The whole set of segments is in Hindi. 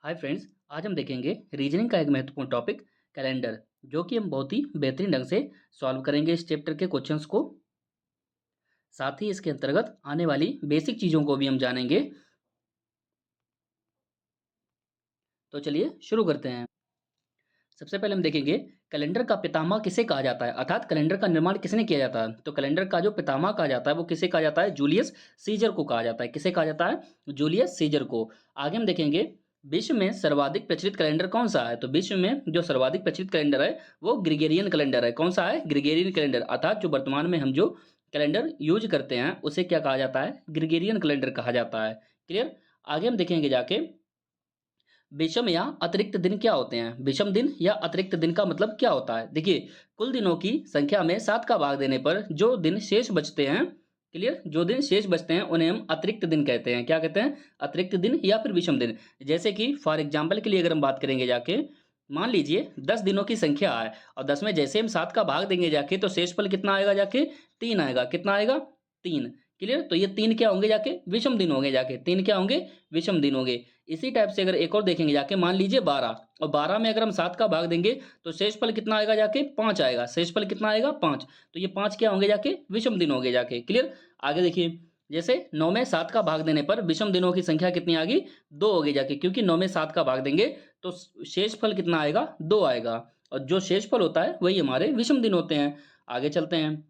हाय फ्रेंड्स, आज हम देखेंगे रीजनिंग का एक महत्वपूर्ण टॉपिक कैलेंडर, जो कि हम बहुत ही बेहतरीन ढंग से सॉल्व करेंगे इस चैप्टर के क्वेश्चंस को। साथ ही इसके अंतर्गत आने वाली बेसिक चीज़ों को भी हम जानेंगे। तो चलिए शुरू करते हैं। सबसे पहले हम देखेंगे कैलेंडर का पितामह किसे कहा जाता है, अर्थात कैलेंडर का निर्माण किसने किया जाता है। तो कैलेंडर का जो पितामह कहा जाता है वो किसे कहा जाता है, जूलियस सीजर को कहा जाता है। किसे कहा जाता है, जूलियस सीजर को। आगे हम देखेंगे विश्व में सर्वाधिक प्रचलित कैलेंडर कौन सा है। तो विश्व में जो सर्वाधिक प्रचलित कैलेंडर है वो ग्रिगोरियन कैलेंडर है। कौन सा है, ग्रिगोरियन कैलेंडर, अर्थात जो वर्तमान में हम जो कैलेंडर यूज करते हैं उसे क्या कहा जाता है, ग्रिगोरियन कैलेंडर कहा जाता है। क्लियर। आगे हम देखेंगे जाके विषम या अतिरिक्त दिन क्या होते हैं। विषम दिन या अतिरिक्त दिन का मतलब क्या होता है। देखिए, कुल दिनों की संख्या में 7 का भाग देने पर जो दिन शेष बचते हैं, क्लियर, जो दिन शेष बचते हैं उन्हें हम अतिरिक्त दिन कहते हैं। क्या कहते हैं, अतिरिक्त दिन या फिर विषम दिन। जैसे कि फॉर एग्जाम्पल के लिए अगर हम बात करेंगे जाके, मान लीजिए 10 दिनों की संख्या है और 10 में जैसे हम 7 का भाग देंगे जाके तो शेषफल कितना आएगा जाके, 3 आएगा। कितना आएगा, 3। क्लियर। तो ये 3 क्या होंगे जाके, विषम दिन होंगे जाके। 3 क्या होंगे, विषम दिन होंगे। इसी टाइप से अगर एक और देखेंगे जाके, मान लीजिए 12 और 12 में अगर हम 7 का भाग देंगे तो शेषफल कितना आएगा जाके, 5 आएगा। शेषफल कितना आएगा, 5। तो ये 5 क्या होंगे जाके, विषम दिन होंगे जाके। क्लियर। आगे देखिए, जैसे 9 में 7 का भाग देने पर विषम दिनों की संख्या कितनी आ गई, 2 होगी जाके, क्योंकि 9 में 7 का भाग देंगे तो शेषफल कितना आएगा, 2 आएगा। और जो शेषफल होता है वही हमारे विषम दिन होते हैं। आगे चलते हैं,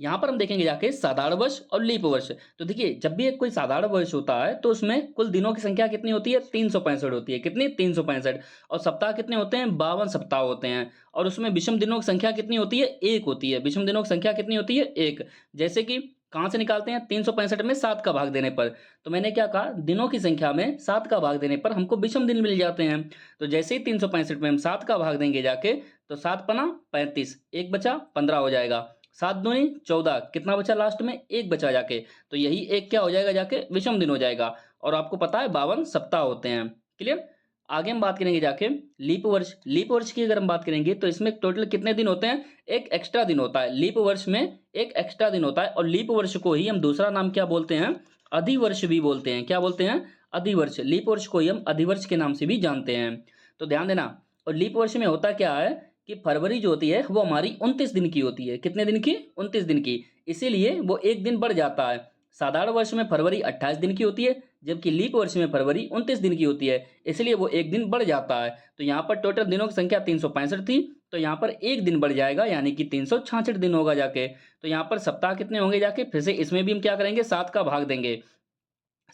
यहाँ पर हम देखेंगे जाके साधारण वर्ष और लीप वर्ष। तो देखिए, जब भी एक कोई साधारण वर्ष होता है तो उसमें कुल दिनों की संख्या कितनी होती है, 365 होती है। कितनी, 365। और सप्ताह कितने होते हैं, 52 सप्ताह होते हैं। और उसमें विषम दिनों की संख्या कितनी होती है, 1 होती है। विषम दिनों की संख्या कितनी होती है, 1। जैसे कि कहाँ से निकालते हैं, 365 में 7 का भाग देने पर। तो मैंने क्या कहा, दिनों की संख्या में 7 का भाग देने पर हमको विषम दिन मिल जाते हैं। तो जैसे ही 365 में हम 7 का भाग देंगे जाके तो 7 पना 35, 1 बचा 15 हो जाएगा। 7 दूनी 14, कितना बचा लास्ट में, 1 बचा जाके। तो यही एक क्या हो जाएगा जाके, विषम दिन हो जाएगा। और आपको पता है 52 सप्ताह होते हैं। क्लियर। आगे हम बात करेंगे जाके लीप वर्ष। लीप वर्ष की अगर हम बात करेंगे तो इसमें टोटल कितने दिन होते हैं, एक एक्स्ट्रा दिन होता है। लीप वर्ष में एक एक्स्ट्रा दिन होता है। और लीप वर्ष को ही हम दूसरा नाम क्या बोलते हैं, अधिवर्ष भी बोलते हैं। क्या बोलते हैं, अधिवर्ष। लीप वर्ष को ही हम अधिवर्ष के नाम से भी जानते हैं। तो ध्यान देना। और लीप वर्ष में होता क्या है कि फरवरी जो होती है वो हमारी 29 दिन की होती है। कितने दिन की, 29 दिन की। इसीलिए वो एक दिन बढ़ जाता है। साधारण वर्ष में फरवरी 28 दिन की होती है, जबकि लीप वर्ष में फरवरी 29 दिन की होती है, इसलिए वो एक दिन बढ़ जाता है। तो यहाँ पर टोटल दिनों की संख्या 365 थी, तो यहाँ पर एक दिन बढ़ जाएगा, यानी कि 366 दिन होगा जाके। तो यहाँ पर सप्ताह कितने होंगे जाके, फिर से इसमें भी हम क्या करेंगे, 7 का भाग देंगे।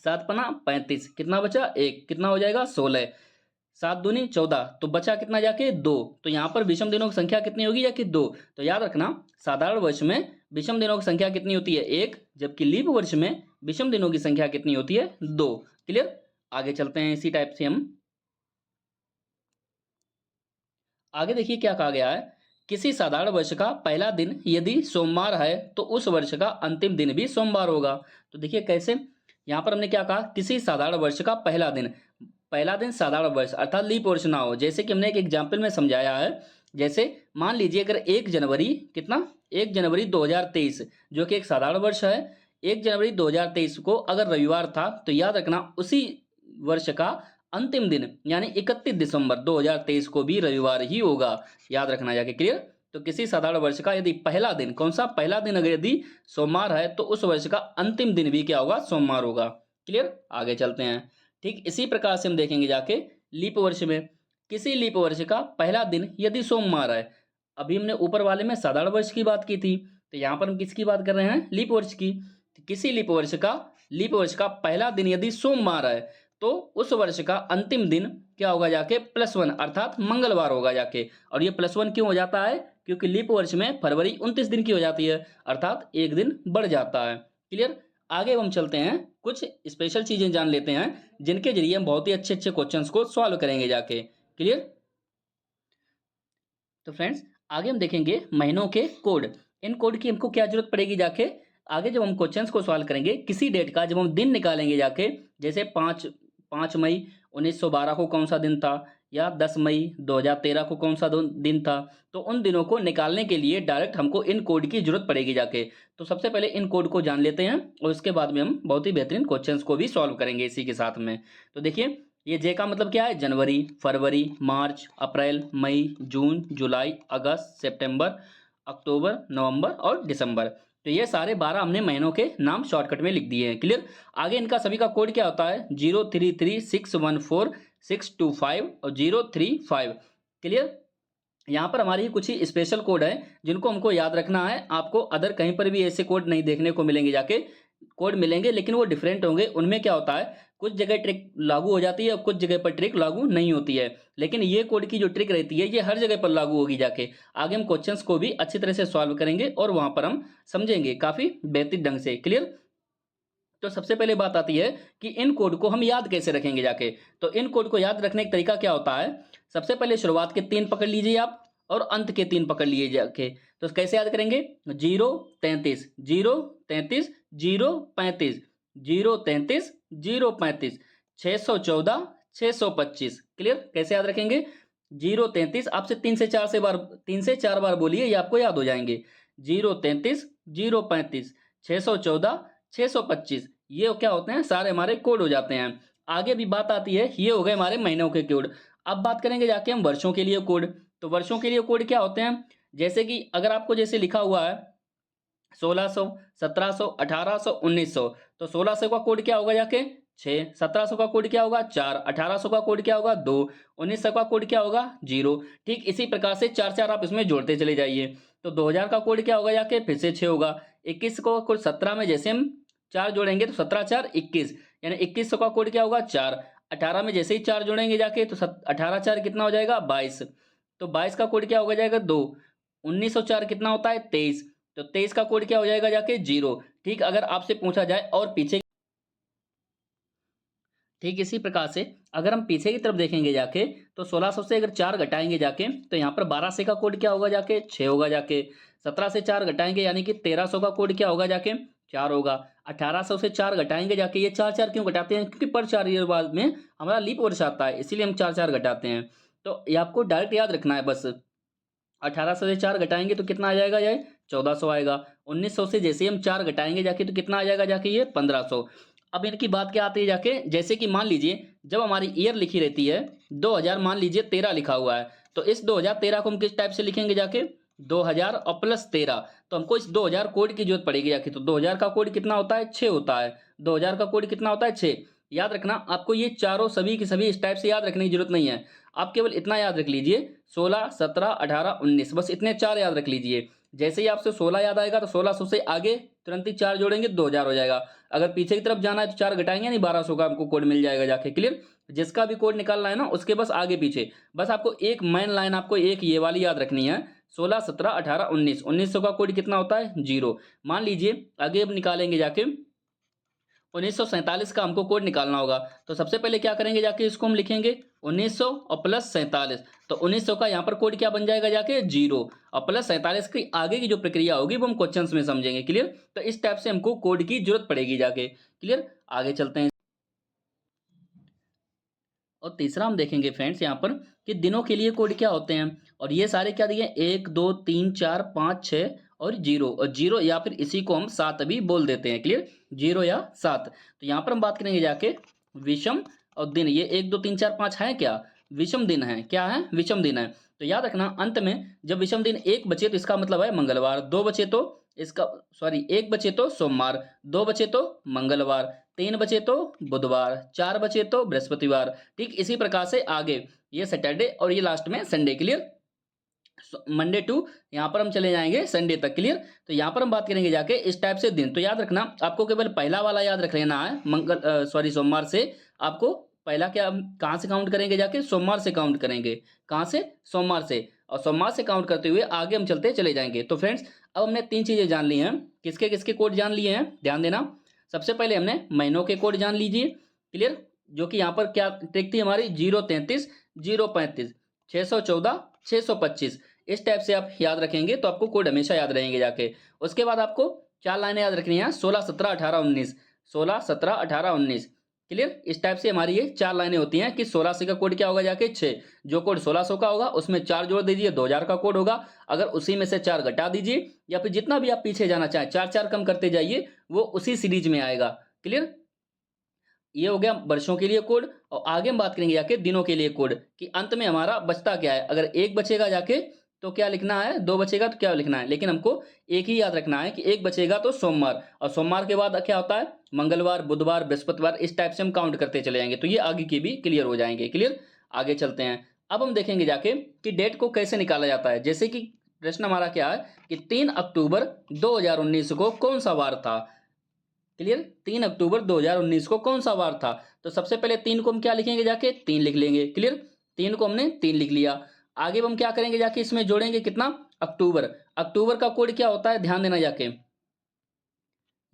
7 पना 35, कितना बचा, 1, कितना हो जाएगा, 16। 7 दूनी 14, तो बचा कितना जाके, 2। तो यहाँ पर विषम दिनों की संख्या कितनी होगी जाके, 2। तो याद रखना, साधारण वर्ष में विषम दिनों की संख्या कितनी होती है, 1, जबकि लीप वर्ष में विषम दिनों की संख्या कितनी होती है, 2। क्लियर। आगे चलते हैं, इसी टाइप से हम आगे देखिए क्या कहा गया है। किसी साधारण वर्ष का पहला दिन यदि सोमवार है तो उस वर्ष का अंतिम दिन भी सोमवार होगा। तो देखिए कैसे, यहाँ पर हमने क्या कहा, किसी साधारण वर्ष का पहला दिन, पहला दिन साधारण वर्ष अर्थात लीप वर्ष ना हो। जैसे कि हमने एक एग्जाम्पल में समझाया है। जैसे मान लीजिए अगर 1 जनवरी कितना, 1 जनवरी 2023 जो कि एक साधारण वर्ष है, 1 जनवरी 2023 को अगर रविवार था तो याद रखना उसी वर्ष का अंतिम दिन यानी 31 दिसंबर 2023 को भी रविवार ही होगा। याद रखना जाके। क्लियर। तो किसी साधारण वर्ष का यदि पहला दिन, कौन सा पहला दिन, अगर यदि सोमवार है तो उस वर्ष का अंतिम दिन भी क्या होगा, सोमवार होगा। क्लियर। आगे चलते हैं। ठीक इसी प्रकार से हम देखेंगे जाके लीप वर्ष में, किसी लीप वर्ष का पहला दिन यदि सोमवार है। अभी हमने ऊपर वाले में साधारण वर्ष की बात की थी, तो यहाँ पर हम किसकी बात कर रहे हैं, लीप वर्ष की। तो किसी लीप वर्ष का पहला दिन यदि सोमवार है तो उस वर्ष का अंतिम दिन क्या होगा जाके, +1 अर्थात मंगलवार होगा जाके। और ये +1 क्यों हो जाता है, क्योंकि लीप वर्ष में फरवरी 29 दिन की हो जाती है, अर्थात एक दिन बढ़ जाता है। क्लियर। आगे हम चलते हैं, कुछ स्पेशल चीजें जान लेते हैं जिनके जरिए हम बहुत ही अच्छे अच्छे क्वेश्चंस को सॉल्व करेंगे जाके। क्लियर। तो फ्रेंड्स, आगे हम देखेंगे महीनों के कोड। इन कोड की हमको क्या जरूरत पड़ेगी जाके, आगे जब हम क्वेश्चंस को सॉल्व करेंगे, किसी डेट का जब हम दिन निकालेंगे जाके, जैसे 5 मई 1912 को कौन सा दिन था, या 10 मई 2013 को कौन सा दिन था, तो उन दिनों को निकालने के लिए डायरेक्ट हमको इन कोड की जरूरत पड़ेगी जाके। तो सबसे पहले इन कोड को जान लेते हैं और उसके बाद में हम बहुत ही बेहतरीन क्वेश्चंस को भी सॉल्व करेंगे इसी के साथ में। तो देखिए, ये जे का मतलब क्या है? जनवरी, फरवरी, मार्च, अप्रैल, मई, जून, जुलाई, अगस्त, सितंबर, अक्टूबर, नवंबर और दिसंबर। तो ये सारे 12 हमने महीनों के नाम शॉर्टकट में लिख दिए हैं। क्लियर? आगे इनका सभी का कोड क्या होता है? 033614625 और 035। क्लियर? यहाँ पर हमारी कुछ ही स्पेशल कोड है जिनको हमको याद रखना है। आपको अदर कहीं पर भी ऐसे कोड नहीं देखने को मिलेंगे, जाके कोड मिलेंगे लेकिन वो डिफरेंट होंगे। उनमें क्या होता है, कुछ जगह ट्रिक लागू हो जाती है और कुछ जगह पर ट्रिक लागू नहीं होती है, लेकिन ये कोड की जो ट्रिक रहती है ये हर जगह पर लागू होगी जाके। आगे हम क्वेश्चंस को भी अच्छी तरह से सॉल्व करेंगे और वहां पर हम समझेंगे काफी बेहतर ढंग से। क्लियर? तो सबसे पहले बात आती है कि इन कोड को हम याद कैसे रखेंगे जाके। तो इन कोड को याद रखने का तरीका क्या होता है? सबसे पहले शुरुआत के 3 पकड़ लीजिए आप और अंत के 3 पकड़ लीजिए जाके। तो कैसे याद करेंगे? 033 033 035 033 035 614 625। क्लियर? कैसे याद रखेंगे? 033 आपसे 3 से 4 बार बोलिए, ये आपको याद हो जाएंगे। 033 035 614 625, ये क्या होते हैं? सारे हमारे कोड हो जाते हैं। आगे भी बात आती है, ये हो गए हमारे महीनों के कोड। अब बात करेंगे जाके हम वर्षों के लिए कोड। तो वर्षों के लिए कोड क्या होते हैं? जैसे कि अगर आपको जैसे लिखा हुआ है 1600, 1700, 1800, 1900, तो 1600 का कोड क्या होगा जाके? 6, 1700 का कोड क्या होगा? 4, 1800 का कोड क्या होगा? 2, 1900 का कोड क्या होगा? 0। ठीक इसी प्रकार से 4 4 आप इसमें जोड़ते चले जाइए। तो 2000 का कोड क्या होगा जाके? फिर से 6 होगा। 21 को कोड 17 में जैसे हम 4 जोड़ेंगे तो 17 4 21, यानी 2100 का कोड क्या होगा? 4। 18 में जैसे ही 4 जोड़ेंगे जाके तो 18 4 कितना हो जाएगा? 22। तो 22 का कोड क्या होगा जाएगा? 2। 1904 कितना होता है? 23। तो 23 का कोड क्या हो जाएगा जाके? 0। ठीक, अगर आपसे पूछा जाए और पीछे, ठीक इसी प्रकार से अगर हम पीछे की तरफ देखेंगे जाके तो 1600 से अगर 4 घटाएंगे जाके तो यहाँ पर 1200 का कोड क्या होगा जाके? 6 होगा जाके। 17 से 4 घटाएंगे यानी कि 1300 का कोड क्या होगा जाके? 4 होगा। 1800 से 4 घटाएंगे जाके, ये 4 4 क्यों घटाते हैं? क्योंकि पर 4 ईयर बाद में हमारा लीप वर्ष आता है, इसीलिए हम 4 4 घटाते हैं। तो ये आपको डायरेक्ट याद रखना है बस। 1800 से 4 घटाएंगे तो कितना आ जाएगा? ये 1400 आएगा। 1900 से जैसे ही हम 4 घटाएंगे जाके तो कितना आ जाएगा जाके? ये 1500। अब इनकी बात क्या आती है जाके? जैसे कि मान लीजिए जब हमारी ईयर लिखी रहती है 2000, मान लीजिए 13 लिखा हुआ है, तो इस 2013 को हम किस टाइप से लिखेंगे जाके? 2000 और प्लस 13। तो हमको इस 2000 कोड की जरूरत पड़ेगी जाके। तो 2000 का कोड कितना होता है? 6 होता है। 2000 का कोड कितना होता है? 6। याद रखना आपको, ये चारों सभी की सभी इस टाइप से याद रखने की जरूरत नहीं है। आप केवल इतना याद रख लीजिए, 16 17 18 19, बस इतने 4 याद रख लीजिए। जैसे ही आपसे 16 याद आएगा तो 1600 से आगे तुरंत ही 4 जोड़ेंगे, 2000 हो जाएगा। अगर पीछे की तरफ जाना है तो 4 घटाएंगे, नहीं 1200 का हमको कोड मिल जाएगा जाके। क्लियर? जिसका भी कोड निकालना है ना उसके बस आगे पीछे, बस आपको एक मेन लाइन, आपको एक ये वाली याद रखनी है। 16 17 18 19, 1900 का कोड कितना होता है? 0। मान लीजिए आगे अब निकालेंगे जाके 1947 का हमको कोड निकालना होगा। तो सबसे पहले क्या करेंगे जाके? इसको हम लिखेंगे 1900 और प्लस 47। तो 1900 का यहाँ पर कोड क्या बन जाएगा जाके? 0। और प्लस 47 की आगे की जो प्रक्रिया होगी वो हम क्वेश्चंस में समझेंगे। क्लियर? तो इस टाइप से हमको कोड की जरूरत पड़ेगी जाके। क्लियर? आगे चलते हैं। और तीसरा हम देखेंगे फ्रेंड्स यहाँ पर कि दिनों के लिए कोड क्या होते हैं। और ये सारे क्या दिए? 1 2 3 4 5 6 और 0, और 0 या फिर इसी को हम 7 भी बोल देते हैं। क्लियर? 0 या 7। तो यहाँ पर हम बात करेंगे जाके विषम और दिन। ये 1 2 3 4 5 है क्या? विषम दिन है। क्या है? विषम दिन है। तो याद रखना अंत में जब विषम दिन 1 बचे तो इसका मतलब है मंगलवार, 2 बचे तो इसका, सॉरी 1 बचे तो सोमवार, 2 बचे तो मंगलवार, 3 बचे तो बुधवार, 4 बचे तो बृहस्पतिवार। ठीक इसी प्रकार से आगे ये सैटरडे और ये लास्ट में संडे। क्लियर? मंडे टू यहाँ पर हम चले जाएंगे संडे तक। क्लियर? तो यहाँ पर हम बात करेंगे जाके इस टाइप से दिन। तो याद रखना आपको केवल पहला वाला याद रख लेना है, सोमवार से। आपको पहला क्या, कहाँ से काउंट करेंगे जाके? सोमवार से काउंट करेंगे। कहाँ से? सोमवार से। और सोमवार से काउंट करते हुए आगे हम चलते चले जाएंगे। तो फ्रेंड्स अब हमने 3 चीजें जान ली हैं। किसके किसके कोड जान लिए हैं? ध्यान देना। सबसे पहले हमने महीनों के कोड जान लीजिए। क्लियर? जो कि यहाँ पर क्या ट्रिक थी हमारी? 033 035 614 625। इस टाइप से आप याद रखेंगे तो आपको कोड हमेशा याद रहेंगे जाके। उसके बाद आपको 4 लाइनें याद रखनी है, 16 17 18 19, 16 17 18 19। क्लियर? इस टाइप से हमारी ये 4 लाइनें होती हैं कि 1600 का कोड क्या होगा जाके? 6। जो कोड 1600 का होगा उसमें 4 जोड़ दीजिए, 2000 का कोड होगा। अगर उसी में से 4 घटा दीजिए या फिर जितना भी आप पीछे जाना चाहें 4 4 कम करते जाइए, वो उसी सीरीज में आएगा। क्लियर? ये हो गया वर्षों के लिए कोड, और आगे हम बात करेंगे जाके दिनों के लिए कोड कि अंत में हमारा बचता क्या है। अगर एक बचेगा जाके तो क्या लिखना है, दो बचेगा तो क्या लिखना है, लेकिन हमको एक ही याद रखना है कि एक बचेगा तो सोमवार, और सोमवार के बाद क्या होता है, मंगलवार, बुधवार, बृहस्पतिवार, इस टाइप से हम काउंट करते चले जाएंगे। तो ये आगे के भी क्लियर हो जाएंगे। क्लियर, आगे चलते हैं। अब हम देखेंगे जाके कि डेट को कैसे निकाला जाता है। जैसे कि प्रश्न हमारा क्या है कि 3 अक्टूबर 2019 को कौन सा वार था। क्लियर, 3 अक्टूबर 2019 को कौन सा वार था। तो सबसे पहले 3 को हम क्या लिखेंगे जाके, 3 लिख लेंगे। क्लियर, 3 को हमने 3 लिख लिया। आगे हम क्या करेंगे जाके, इसमें जोड़ेंगे कितना, अक्टूबर। अक्टूबर का कोड क्या होता है, ध्यान देना जाके।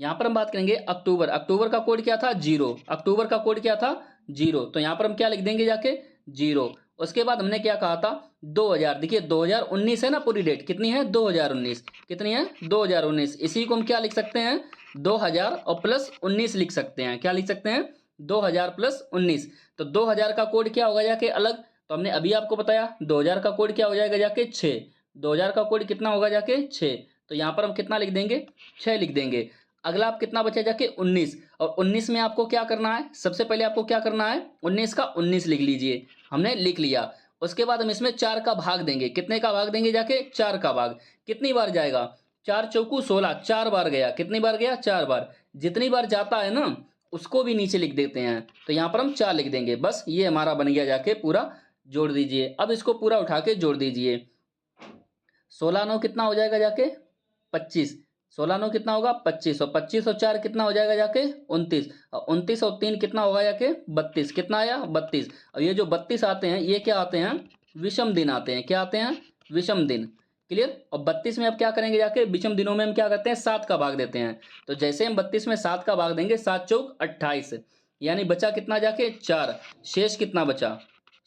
यहां पर हम बात करेंगे अक्टूबर। अक्टूबर का कोड क्या था, 0। अक्टूबर का कोड क्या था, 0। तो यहां पर हम क्या लिख देंगे जाके, 0। उसके बाद हमने क्या कहा था, 2000। देखिए 2019 है ना, पूरी डेट कितनी है, 2019। कितनी है, 2019। इसी को हम क्या लिख सकते हैं, 2000 और प्लस 19 लिख सकते हैं। क्या लिख सकते हैं, 2000 प्लस 19। तो 2000 का कोड क्या होगा जाके अलग, तो हमने अभी आपको बताया 2000 का कोड क्या हो जाएगा जाके 6। 2000 का कोड कितना होगा जाके 6। तो यहां पर हम कितना लिख देंगे, 6 लिख देंगे। अगला आप कितना बचा जाके 19, और 19 में आपको क्या करना है, सबसे पहले आपको क्या करना है, 19 का 19 लिख लीजिए। हमने लिख लिया। उसके बाद हम इसमें 4 का भाग देंगे। कितने का भाग देंगे जाके, 4 का भाग। कितनी बार जाएगा, 4 चौकू 16, 4 बार गया। कितनी बार गया, 4 बार। जितनी बार जाता है ना उसको भी नीचे लिख देते हैं। तो यहां पर हम 4 लिख देंगे। बस ये हमारा बन गया जाके पूरा। जोड़ दीजिए, अब इसको पूरा उठा के जोड़ दीजिए। 16 9 कितना हो जाएगा जाके, 25। 16 9 कितना होगा, 25। और 25 और 4 कितना हो जाएगा जाके, 29। और 29 और 3 कितना होगा जाके, 32। कितना आया, 32। और ये जो 32 आते हैं ये क्या आते हैं, विषम दिन आते हैं। क्या आते हैं, विषम दिन। क्लियर। और 32 में अब क्या करेंगे जाके, विषम दिनों में हम क्या करते हैं, 7 का भाग देते हैं। तो जैसे हम 32 में 7 का भाग देंगे, 7 चौक 28, यानी बचा कितना जाके, 4। शेष कितना बचा,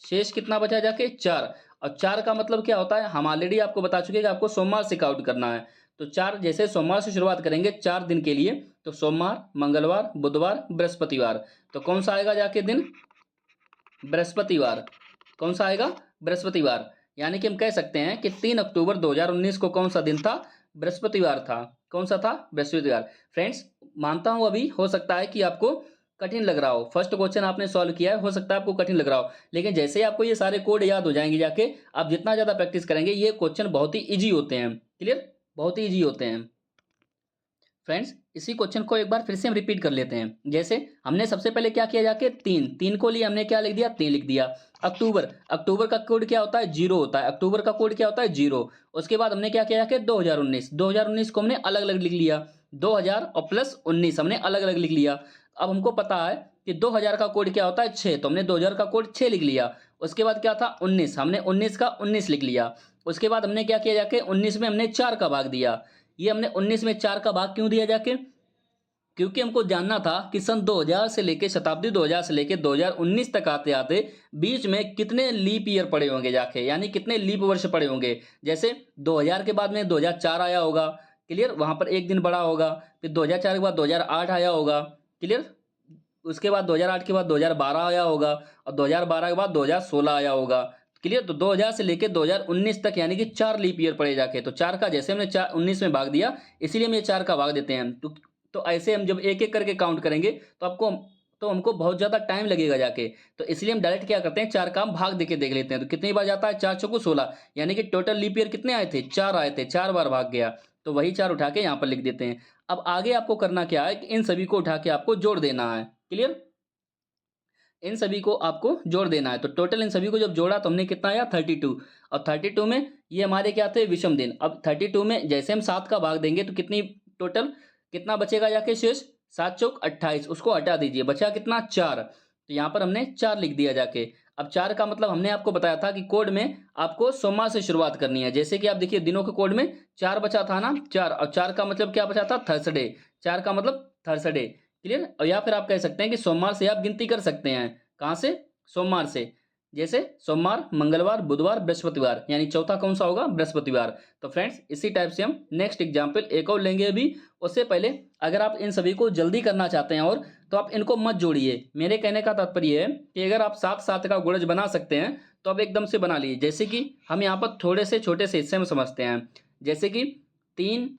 शेष कितना बचा जाके, 4। और 4 का मतलब क्या होता है, हम ऑलरेडी आपको बता चुके हैं कि आपको सोमवार से काउंट करना है। तो 4 जैसे सोमवार से शुरुआत करेंगे 4 दिन के लिए, तो सोमवार, मंगलवार, बुधवार, बृहस्पतिवार। तो कौन सा आएगा जाके दिन, बृहस्पतिवार। कौन सा आएगा, बृहस्पतिवार। यानी कि हम कह सकते हैं कि 3 अक्टूबर 2019 को कौन सा दिन था, बृहस्पतिवार था। कौन सा था, बृहस्पतिवार। फ्रेंड्स, मानता हूं अभी हो सकता है कि आपको कठिन लग रहा हो, फर्स्ट क्वेश्चन आपने सॉल्व किया है, हो सकता है आपको कठिन लग रहा हो, लेकिन जैसे ही आपको ये सारे कोड याद हो जाएंगे जाके, आप जितना ज्यादा प्रैक्टिस करेंगे ये क्वेश्चन बहुत ही इजी होते हैं। क्लियर, बहुत ही इजी होते हैं। फ्रेंड्स, इसी क्वेश्चन को एक बार फिर से हम रिपीट कर लेते हैं। जैसे हमने सबसे पहले क्या किया जाके, 3 को लिए हमने क्या लिख दिया, 3 लिख दिया। अक्टूबर, अक्टूबर का कोड क्या होता है, 0 होता है। अक्टूबर का कोड क्या होता है, 0। उसके बाद हमने क्या किया जाके, 2019, 2019 को हमने अलग अलग लिख लिया। 2000 और प्लस 19 हमने अलग अलग लिख लिया। अब हमको पता है कि 2000 का कोड क्या होता है, 6, तो हमने 2000 का कोड 6 लिख लिया। उसके बाद क्या था, 19, हमने 19 का 19 लिख लिया। उसके बाद हमने क्या किया जाके, 19 में हमने 4 का भाग दिया। ये हमने 19 में 4 का भाग क्यों दिया जाके, क्योंकि हमको जानना था कि सन 2000 से लेके, शताब्दी 2000 से लेके 2019 तक आते आते बीच में कितने लीप ईयर पड़े होंगे जाके, यानी कितने लीप वर्ष पड़े होंगे। जैसे 2000 के बाद में 2004 आया होगा। क्लियर, वहां पर एक दिन बड़ा होगा। फिर 2004 के बाद 2008 आया होगा। क्लियर, उसके बाद 2008 के बाद 2012 आया होगा, और 2012 के बाद 2016 आया होगा। क्लियर, तो 2000 से लेके 2019 तक यानी कि 4 लीप ईयर पड़े जाके। तो 4 का जैसे हमने 19 में भाग दिया, इसीलिए हम ये 4 का भाग देते हैं। तो ऐसे हम जब एक एक करके काउंट करेंगे तो हमको बहुत ज्यादा टाइम लगेगा जाके। तो इसलिए हम डायरेक्ट क्या करते हैं, 4 का हम भाग देके देख लेते हैं। तो कितनी बार जाता है, 4 चौको 16, यानी कि टोटल लीप ईयर कितने आए थे, 4 आए थे। 4 बार भाग गया, तो वही 4 उठा के यहाँ पर लिख देते हैं। अब आगे आपको करना क्या है कि इन सभी को उठा के आपको जोड़ देना है। क्लियर, इन सभी को आपको जोड़ देना है। तो टोटल इन सभी को जब जोड़ा तो हमने कितना आया, 32। और 32 में ये हमारे क्या थे, विषम दिन। अब 32 में जैसे हम 7 का भाग देंगे तो कितनी टोटल कितना बचेगा जाके शेष, 7 चौक 28, उसको हटा दीजिए, बचा कितना, 4। तो यहाँ पर हमने 4 लिख दिया जाके। अब 4 का मतलब हमने आपको बताया था कि कोड में आपको सोमवार से शुरुआत करनी है। जैसे कि आप देखिए दिनों के कोड में 4 बचा था ना, 4, और 4 का मतलब क्या बचा था, थर्सडे। 4 का मतलब थर्सडे। क्लियर, और या फिर आप कह सकते हैं कि सोमवार से आप गिनती कर सकते हैं। कहां से, सोमवार से। जैसे सोमवार, मंगलवार, बुधवार, बृहस्पतिवार, यानी चौथा कौन सा होगा, बृहस्पतिवार। तो फ्रेंड्स, इसी टाइप से हम नेक्स्ट एग्जाम्पल एक और लेंगे अभी। उससे पहले अगर आप इन सभी को जल्दी करना चाहते हैं और, तो आप इनको मत जोड़िए। मेरे कहने का तात्पर्य है कि अगर आप 7 7 का गुणज बना सकते हैं तो आप एकदम से बना लीजिए। जैसे कि हम यहाँ पर थोड़े से छोटे से हिस्से में समझते हैं। जैसे कि 3,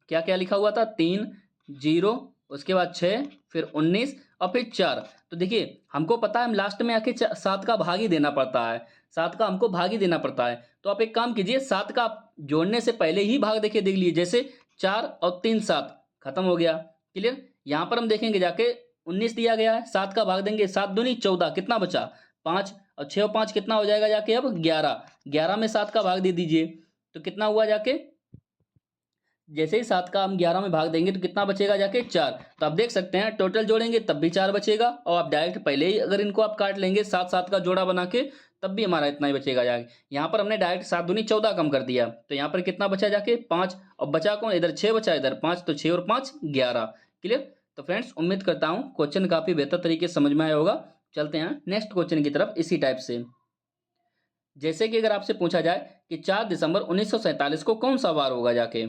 क्या क्या लिखा हुआ था, 3 0, उसके बाद 6, फिर 19, और फिर 4। तो देखिए हमको पता है हम लास्ट में आके 7 का भाग ही देना पड़ता है, 7 का हमको भाग ही देना पड़ता है। तो आप एक काम कीजिए, 7 का आप जोड़ने से पहले ही भाग देखिए देख लीजिए, जैसे 4 और 3 7 खत्म हो गया। क्लियर। यहाँ पर हम देखेंगे जाके 19 दिया गया है, 7 का भाग देंगे, 7 दूनी 14, कितना बचा 5, और 6 और 5 कितना हो जाएगा जाके अब 11, 11 में 7 का भाग दे दीजिए तो कितना हुआ जाके, जैसे ही 7 का हम 11 में भाग देंगे तो कितना बचेगा जाके 4। तो आप देख सकते हैं टोटल जोड़ेंगे तब भी 4 बचेगा, और आप डायरेक्ट पहले ही अगर इनको आप काट लेंगे 7 7 का जोड़ा बना के तब भी हमारा इतना ही बचेगा जाके। यहाँ पर हमने डायरेक्ट 7 दूनी 14 कम कर दिया, तो यहाँ पर कितना बचा जाके 5, और बचा कौन, इधर 6 बचा, इधर 5, तो 6 और 5 11। क्लियर। तो फ्रेंड्स उम्मीद करता हूँ क्वेश्चन काफी बेहतर तरीके से समझ में आया होगा। चलते हैं नेक्स्ट क्वेश्चन की तरफ इसी टाइप से। जैसे कि अगर आपसे पूछा जाए कि 4 दिसंबर 1947 को कौन सा वार होगा जाके।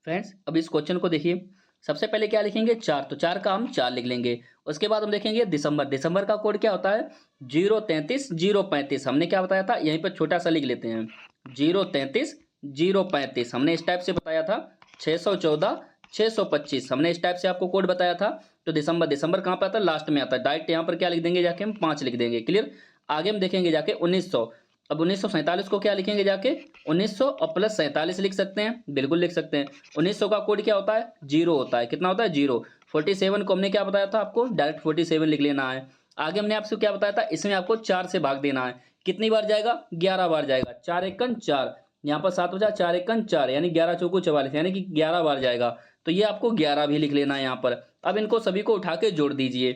फ्रेंड्स अब इस क्वेश्चन को देखिए, सबसे पहले क्या लिखेंगे 4, तो 4 का हम 4 लिख लेंगे। उसके बाद हम देखेंगे दिसंबर, दिसंबर का कोड क्या होता है 033 035, हमने क्या बताया था, यहीं पर छोटा सा लिख लेते हैं 033 035, हमने इस टाइप से बताया था। 614 625 हमने इस टाइप से आपको कोड बताया था। तो दिसंबर, दिसंबर कहाँ पर आता है, लास्ट में आता है, डायरेक्ट यहाँ पर क्या लिख देंगे जाके हम 5 लिख देंगे। क्लियर। आगे हम देखेंगे जाके 1900, अब 1947 को क्या लिखेंगे जाके 1900 और प्लस 47 लिख सकते हैं, बिल्कुल लिख सकते हैं। 1900 का कोड क्या होता है 0 होता है, कितना होता है 0। 47 को हमने क्या बताया था आपको, डायरेक्ट 47 लिख लेना है। आगे हमने आपसे क्या बताया था, इसमें आपको 4 से भाग देना है, कितनी बार जाएगा 11 बार जाएगा, 4 एकन 4, यहाँ पर 7 बचा, 4 एकन 4 यानी 11 चौको 44 यानी कि 11 बार जाएगा। तो ये आपको 11 भी लिख लेना है यहाँ पर। अब इनको सभी को उठा के जोड़ दीजिए,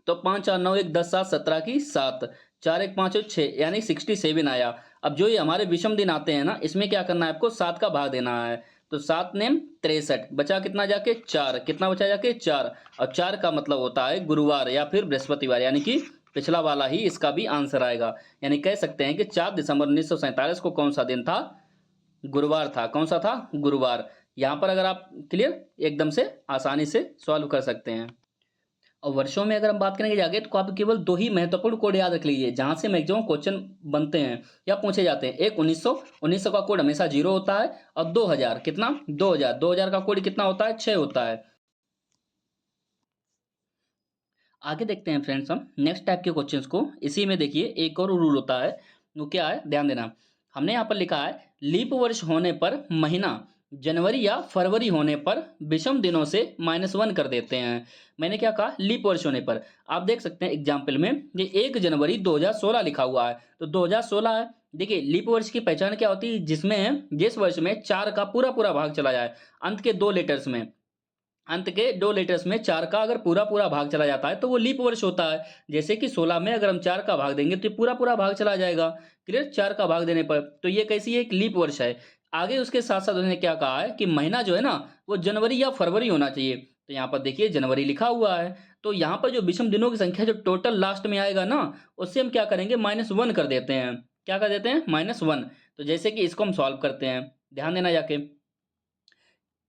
तो 5 4 9 1 10 7 17 की 7, 4 1 5 और 6 यानी 67 आया। अब जो ये हमारे विषम दिन आते हैं ना, इसमें क्या करना है आपको 7 का भाग देना है। तो 7 नेम 63, बचा कितना जाके 4, कितना बचा जाके 4, और 4 का मतलब होता है गुरुवार या फिर बृहस्पतिवार, यानी कि पिछला वाला ही इसका भी आंसर आएगा। यानी कह सकते हैं कि 4 दिसंबर 1947 को कौन सा दिन था, गुरुवार था। कौन सा था, गुरुवार। यहाँ पर अगर आप क्लियर एकदम से आसानी से सॉल्व कर सकते हैं। और वर्षों में अगर हम बात करेंगे जाके तो आप केवल 2 ही महत्वपूर्ण कोड याद रख लीजिए जहां से मैक्सिमम क्वेश्चन बनते हैं या पूछे जाते हैं। एक 1900, 1900 का कोड हमेशा 0 होता है, और 2000 कितना 2000, 2000 का कोड कितना होता है 6 होता है। आगे देखते हैं फ्रेंड्स हम नेक्स्ट टाइप के क्वेश्चंस को। इसी में देखिए एक और रूल होता है, वो क्या है ध्यान देना। हमने यहाँ पर लिखा है लीप वर्ष होने पर महीना जनवरी या फरवरी होने पर विषम दिनों से -1 कर देते हैं। मैंने क्या कहा, लीप वर्ष होने पर। आप देख सकते हैं एग्जाम्पल में ये 1 जनवरी 2016 लिखा हुआ है, तो 2016 है। देखिए लीप वर्ष की पहचान क्या होती है, जिसमें जिस वर्ष में 4 का पूरा पूरा भाग चला जाए, अंत के 2 लेटर्स में, अंत के 2 लेटर्स में 4 का अगर पूरा पूरा भाग चला जाता है तो वो लीप वर्ष होता है। जैसे कि 16 में अगर हम 4 का भाग देंगे तो ये पूरा पूरा भाग चला जाएगा। क्लियर, 4 का भाग देने पर, तो ये कैसी है, एक लीप वर्ष है। आगे उसके साथ साथ उन्होंने क्या कहा है कि महीना जो है ना वो जनवरी या फरवरी होना चाहिए। तो यहाँ पर देखिए जनवरी लिखा हुआ है, तो यहाँ पर जो विषम दिनों की संख्या जो टोटल लास्ट में आएगा ना, उससे हम क्या करेंगे -1 कर देते हैं। क्या कर देते हैं, -1। तो जैसे कि इसको हम सॉल्व करते हैं, ध्यान देना जाके।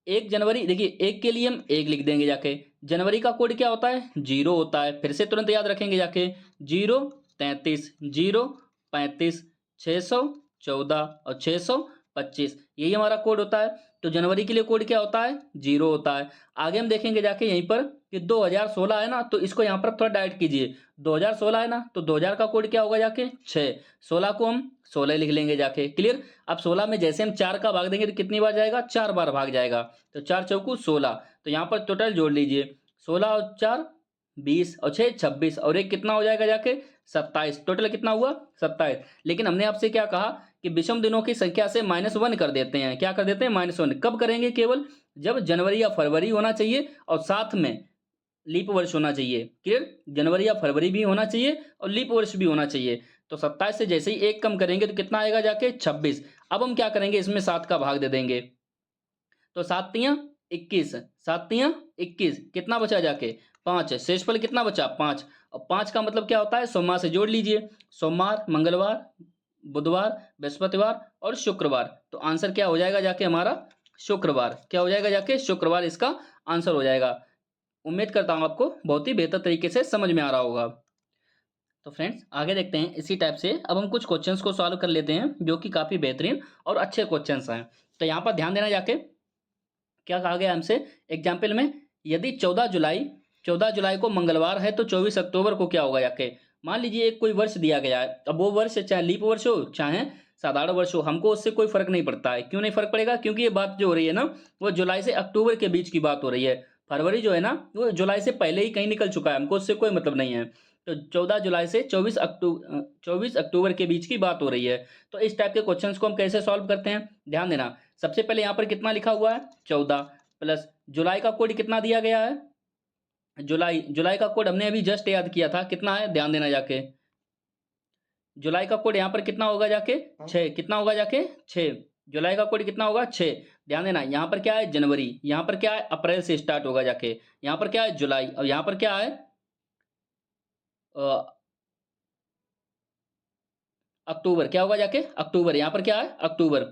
1 जनवरी, देखिए 1 के लिए हम 1 लिख देंगे जाके। जनवरी का कोड क्या होता है 0 होता है, फिर से तुरंत याद रखेंगे जाके 0 33 0 35 614 और 625, यही हमारा कोड होता है। तो जनवरी के लिए कोड क्या होता है 0 होता है। आगे हम देखेंगे जाके यहीं पर कि 2016 है ना, तो इसको यहाँ पर थोड़ा डाइट कीजिए। 2016 है ना, तो 2000 का कोड क्या होगा जाके 6, 16 को हम 16 लिख लेंगे जाके। क्लियर। अब 16 में जैसे हम 4 का भाग देंगे तो कितनी बार जाएगा, 4 बार भाग जाएगा। तो 4 चौकू 16, तो यहाँ पर टोटल जोड़ लीजिए 16 और 4 20 और 6 26 और 1 कितना हो जाएगा जाके 27, टोटल कितना हुआ 27। लेकिन हमने आपसे क्या कहा कि विषम दिनों की संख्या से -1 कर देते हैं। क्या कर देते हैं, -1 कब करेंगे, केवल जब जनवरी या फरवरी होना चाहिए और साथ में लीप वर्ष होना चाहिए। क्लियर, जनवरी या फरवरी भी होना चाहिए और लीप वर्ष भी होना चाहिए। तो 27 से जैसे ही 1 कम करेंगे तो कितना आएगा जाके 26। अब हम क्या करेंगे, इसमें 7 का भाग दे देंगे, तो 7 तियां 21, 7 तियां 21, कितना बचा जाके 5, शेषफल कितना बचा 5। और 5 का मतलब क्या होता है, सोमवार से जोड़ लीजिए, सोमवार मंगलवार बुधवार बृहस्पतिवार और शुक्रवार। तो आंसर क्या हो जाएगा जाके हमारा शुक्रवार। क्या हो जाएगा जाके शुक्रवार, इसका आंसर हो जाएगा। उम्मीद करता हूं आपको बहुत ही बेहतर तरीके से समझ में आ रहा होगा। तो फ्रेंड्स आगे देखते हैं इसी टाइप से। अब हम कुछ क्वेश्चंस को सॉल्व कर लेते हैं जो कि काफी बेहतरीन और अच्छे क्वेश्चंस हैं। तो यहाँ पर ध्यान देना जाके क्या कहा गया हमसे एग्जाम्पल में यदि 14 जुलाई को मंगलवार है तो 24 अक्टूबर को क्या होगा जाके। मान लीजिए एक कोई वर्ष दिया गया है, अब वो वर्ष चाहे लीप वर्ष हो चाहे साधारण वर्ष हो, हमको उससे कोई फर्क नहीं पड़ता है। क्यों नहीं फर्क पड़ेगा? क्योंकि ये बात जो हो रही है ना, वो जुलाई से अक्टूबर के बीच की बात हो रही है। फरवरी जो है ना, वो जुलाई से पहले ही कहीं निकल चुका है, हमको उससे कोई मतलब नहीं है। तो 14 जुलाई से 24 अक्टूबर के बीच की बात हो रही है। तो इस टाइप के क्वेश्चंस को हम कैसे सॉल्व करते हैं, ध्यान देना। सबसे पहले यहाँ पर कितना लिखा हुआ है 14, प्लस जुलाई का कोड कितना दिया गया है, जुलाई का कोड हमने अभी जस्ट याद किया था, कितना है ध्यान देना जाके। जुलाई का कोड यहाँ पर कितना होगा जाके 6, कितना होगा जाके 6। जुलाई का कोड कितना होगा 6। ध्यान देना, यहाँ पर क्या है जनवरी, यहाँ पर क्या है अप्रैल से स्टार्ट होगा जाके, यहाँ पर क्या है जुलाई, और यहाँ पर क्या है अक्टूबर, क्या होगा जाके अक्टूबर, यहाँ पर क्या है अक्टूबर।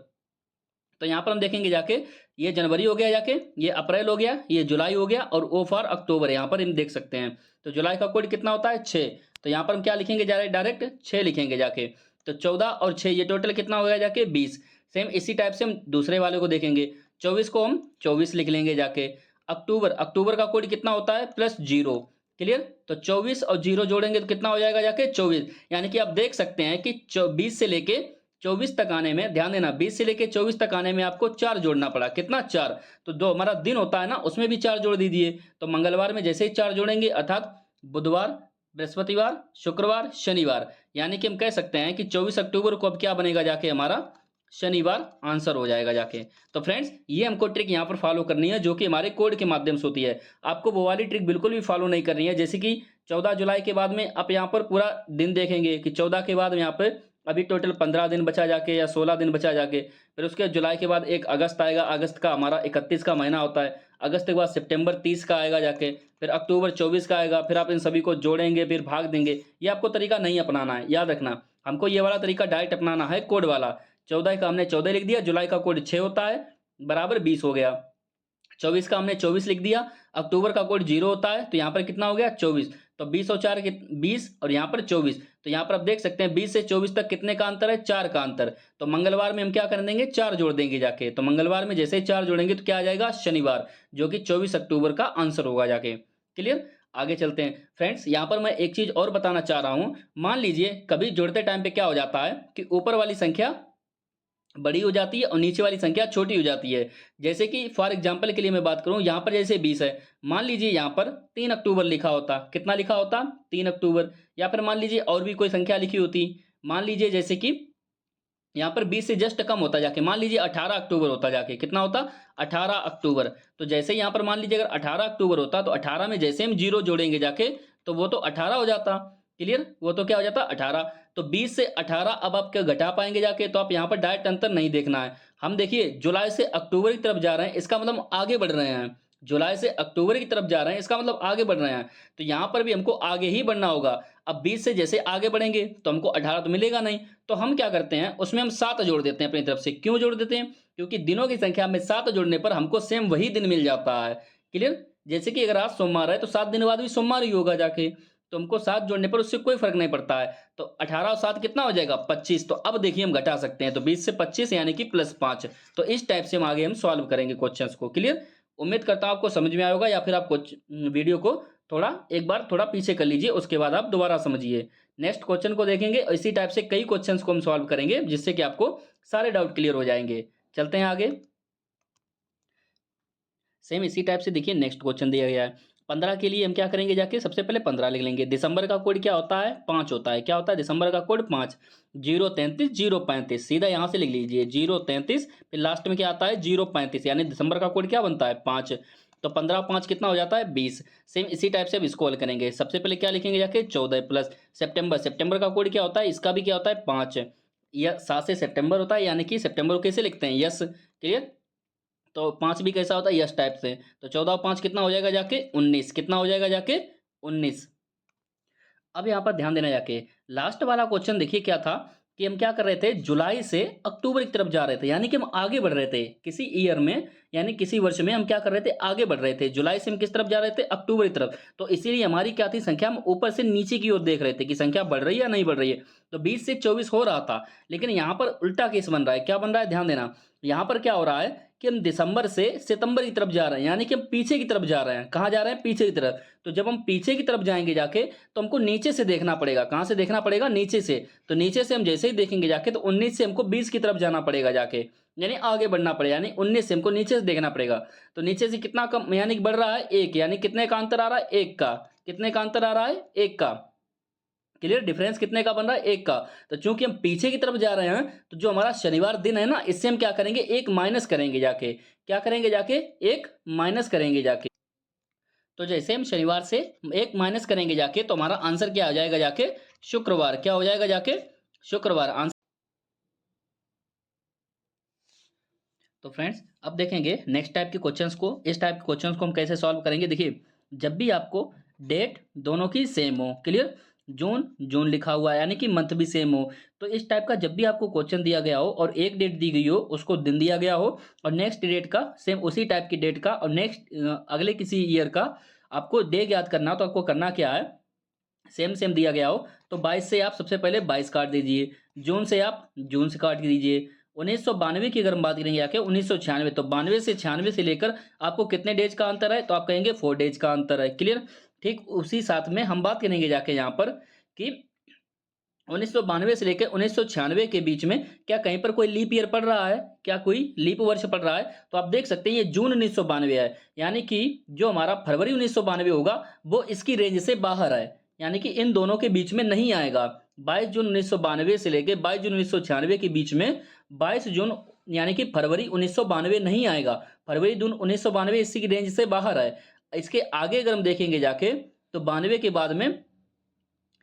तो यहाँ पर हम देखेंगे जाके, ये जनवरी हो गया जाके, ये अप्रैल हो गया, ये जुलाई हो गया, और ओ फॉर अक्टूबर यहाँ पर हम देख सकते हैं। तो जुलाई का कोड कितना होता है 6, तो यहाँ पर हम क्या लिखेंगे डायरेक्ट 6 लिखेंगे जाके। तो 14 और 6 ये टोटल कितना हो गया जाके 20। सेम इसी टाइप से हम दूसरे वाले को देखेंगे, 24 को हम 24 लिख लेंगे जाके। अक्टूबर का कोड कितना होता है +0, क्लियर। तो 24 और 0 जोड़ेंगे तो कितना हो जाएगा जाके 24। यानी कि आप देख सकते हैं कि 20 से लेके 24 तक आने में, ध्यान देना 20 से लेके 24 तक आने में आपको 4 जोड़ना पड़ा, कितना 4। तो जो हमारा दिन होता है ना उसमें भी 4 जोड़ दीजिए। तो मंगलवार में जैसे ही 4 जोड़ेंगे, अर्थात बुधवार, बृहस्पतिवार, शुक्रवार, शनिवार, यानी कि हम कह सकते हैं कि 24 अक्टूबर को अब क्या बनेगा जाके हमारा शनिवार आंसर हो जाएगा जाके। तो फ्रेंड्स ये हमको ट्रिक यहाँ पर फॉलो करनी है जो कि हमारे कोड के माध्यम से होती है। आपको वो वाली ट्रिक बिल्कुल भी फॉलो नहीं करनी है, जैसे कि 14 जुलाई के बाद में आप यहाँ पर पूरा दिन देखेंगे कि 14 के बाद यहाँ पे अभी टोटल 15 दिन बचा जाके या 16 दिन बचा जाके, फिर उसके जुलाई के बाद एक अगस्त आएगा, अगस्त का हमारा 31 का महीना होता है, अगस्त के बाद सितंबर 30 का आएगा जाके, फिर अक्टूबर 24 का आएगा, फिर आप इन सभी को जोड़ेंगे फिर भाग देंगे। ये आपको तरीका नहीं अपनाना है, याद रखना। हमको ये वाला तरीका डायरेक्ट अपनाना है, कोड वाला। 14 का हमने 14 लिख दिया, जुलाई का कोड 6 होता है, बराबर 20 हो गया। 24 का हमने 24 लिख दिया, अक्टूबर का कोड 0 होता है, तो यहाँ पर कितना हो गया 24। तो 20 और 4 20, और यहाँ पर 24। तो यहाँ पर आप देख सकते हैं 20 से 24 तक कितने का अंतर है, 4 का अंतर। तो मंगलवार में हम क्या कर देंगे 4 जोड़ देंगे जाके। तो मंगलवार में जैसे ही 4 जोड़ेंगे तो क्या आ जाएगा शनिवार, जो कि 24 अक्टूबर का आंसर होगा जाके। क्लियर, आगे चलते हैं फ्रेंड्स। यहाँ पर मैं एक चीज और बताना चाह रहा हूँ। मान लीजिए कभी जोड़ते टाइम पे क्या हो जाता है कि ऊपर वाली संख्या बड़ी हो जाती है और नीचे वाली संख्या छोटी हो जाती है। जैसे कि फॉर एग्जांपल के लिए मैं बात करूं, यहाँ पर जैसे 20 है, मान लीजिए यहाँ पर 3 अक्टूबर लिखा होता, कितना लिखा होता 3 अक्टूबर। या फिर मान लीजिए और भी कोई संख्या लिखी होती, मान लीजिए जैसे कि यहाँ पर 20 से जस्ट कम होता जाके, मान लीजिए 18 अक्टूबर होता जाके, कितना होता 18 अक्टूबर। तो जैसे यहाँ पर मान लीजिए अगर 18 अक्टूबर होता तो 18 में जैसे हम 0 जोड़ेंगे जाके तो वो तो 18 हो जाता। क्लियर, वो तो क्या हो जाता 18। तो 20 से 18 अब आप क्या घटा पाएंगे जाके, तो आप यहाँ पर डायरेक्ट अंतर नहीं देखना है। हम देखिए जुलाई से अक्टूबर की तरफ जा रहे हैं, इसका मतलब आगे बढ़ रहे हैं। जुलाई से अक्टूबर की तरफ जा रहे हैं, इसका मतलब आगे बढ़ रहे हैं। तो यहाँ पर भी हमको आगे ही बढ़ना होगा। अब 20 से जैसे आगे बढ़ेंगे तो हमको 18 तो मिलेगा नहीं, तो हम क्या करते हैं उसमें हम 7 जोड़ देते हैं अपनी तरफ से। क्यों जोड़ देते हैं? क्योंकि दिनों की संख्या में 7 जोड़ने पर हमको सेम वही दिन मिल जाता है। क्लियर, जैसे कि अगर आज सोमवार है तो 7 दिन बाद भी सोमवार ही होगा जाके, तो हमको 7 जोड़ने पर उससे कोई फर्क नहीं पड़ता है। तो 18 और 7 कितना हो जाएगा 25। तो अब देखिए हम घटा सकते हैं, तो 20 से 25 यानी कि +5। तो इस टाइप से हम आगे हम सॉल्व करेंगे क्वेश्चंस को। क्लियर, उम्मीद करता हूं आपको समझ में आया होगा, या फिर आप वीडियो को थोड़ा एक बार थोड़ा पीछे कर लीजिए, उसके बाद आप दोबारा समझिए। नेक्स्ट क्वेश्चन को देखेंगे, इसी टाइप से कई क्वेश्चंस को हम सॉल्व करेंगे जिससे कि आपको सारे डाउट क्लियर हो जाएंगे। चलते हैं आगे। सेम इसी टाइप से देखिए नेक्स्ट क्वेश्चन दिया गया है 15 के लिए। हम क्या करेंगे जाके, सबसे पहले 15 लिख लेंगे। दिसंबर का कोड क्या होता है 5 होता है, क्या होता है दिसंबर का कोड 5। 033 035, सीधा यहाँ से लिख लीजिए 033, फिर लास्ट में क्या आता है 035, यानी दिसंबर का कोड क्या बनता है 5। तो 15 5 कितना हो जाता है 20। सेम इसी टाइप से अब इसको हल करेंगे। सबसे पहले क्या लिखेंगे जाके 14 प्लस सितंबर, सितंबर का कोड क्या होता है, इसका भी क्या होता है 5, या 7 से सितंबर होता है, यानी कि सितंबर को कैसे लिखते हैं यस। क्लियर, तो 5 भी कैसा होता है यस टाइप से। तो 14 और 5 कितना हो जाएगा जाके 19, कितना हो जाएगा जाके 19। अब यहाँ पर ध्यान देना जाके, लास्ट वाला क्वेश्चन देखिए क्या था कि हम क्या कर रहे थे जुलाई से अक्टूबर की तरफ जा रहे थे, यानी कि हम आगे बढ़ रहे थे किसी ईयर में, यानी किसी वर्ष में हम क्या कर रहे थे, आगे बढ़ रहे थे। जुलाई से हम किस तरफ जा रहे थे, अक्टूबर की तरफ। तो इसीलिए हमारी क्या थी संख्या, हम ऊपर से नीचे की ओर देख रहे थे कि संख्या बढ़ रही है या नहीं बढ़ रही है। तो 20 से 24 हो रहा था, लेकिन यहाँ पर उल्टा केस बन रहा है। क्या बन रहा है, ध्यान देना। यहाँ पर क्या हो रहा है कि हम दिसंबर से सितंबर की तरफ जा रहे हैं, यानी कि हम पीछे की तरफ जा रहे हैं। कहाँ जा रहे हैं, पीछे की तरफ। तो जब हम पीछे की तरफ जाएंगे जाके, तो हमको नीचे से देखना पड़ेगा। कहाँ से देखना पड़ेगा, नीचे से। तो नीचे से हम जैसे ही देखेंगे जाके, तो 19 से हमको 20 की तरफ जाना पड़ेगा जाके, यानी आगे बढ़ना पड़ेगा। यानी 19 से हमको नीचे से देखना पड़ेगा। तो नीचे से कितना कम, यानी कि बढ़ रहा है 1, यानी कितने का अंतर आ रहा है, 1 का। कितने का अंतर आ रहा है, 1 का। क्लियर, डिफरेंस कितने का बन रहा है, 1 का। तो चूंकि हम पीछे की तरफ जा रहे हैं, तो जो हमारा शनिवार दिन है ना, इससे हम क्या करेंगे, 1 माइनस करेंगे जाके। क्या करेंगे जाके, 1 माइनस करेंगे जाके। तो जैसे हम शनिवार से 1 माइनस करेंगे जाके, तो हमारा आंसर क्या हो जाएगा जाके, शुक्रवार। क्या हो जाएगा जाके, शुक्रवार आंसर। तो फ्रेंड्स, अब देखेंगे नेक्स्ट टाइप के क्वेश्चंस को। इस टाइप के क्वेश्चंस को हम कैसे सॉल्व करेंगे, देखिए। जब भी आपको डेट दोनों की सेम हो, क्लियर, जून जून लिखा हुआ है, यानी कि मंथ भी सेम हो, तो इस टाइप का जब भी आपको क्वेश्चन दिया गया हो और एक डेट दी गई हो, उसको दिन दिया गया हो, और नेक्स्ट डेट का सेम उसी टाइप की डेट का, और नेक्स्ट अगले किसी ईयर का आपको डेट याद करना हो, तो आपको करना क्या है, सेम सेम दिया गया हो, तो 22 से आप सबसे पहले 22 काट दीजिए। जून से आप जून से काट दीजिए। 1992 की अगर हम बात करेंगे आके 1996, तो 92 से 96 से लेकर आपको कितने डेज का अंतर है, तो आप कहेंगे 4 डेज का अंतर है। क्लियर। ठीक उसी साथ में हम बात करेंगे जाके यहाँ पर कि 1992 से लेकर 1996 के बीच में क्या कहीं पर कोई लीप ईयर पड़ रहा है, क्या कोई लीप वर्ष पड़ रहा है। तो आप देख सकते हैं ये जून 1992 है, यानी कि जो हमारा फरवरी 1992 होगा वो इसकी रेंज से बाहर है, यानी कि इन दोनों के बीच में नहीं आएगा। 22 जून 1992 से लेकर 22 जून 1996 के बीच में 22 जून यानी कि फरवरी 1992 नहीं आएगा। फरवरी जून 1992 इसी की रेंज से बाहर है। इसके आगे अगर हम देखेंगे जाके, तो 92 के बाद में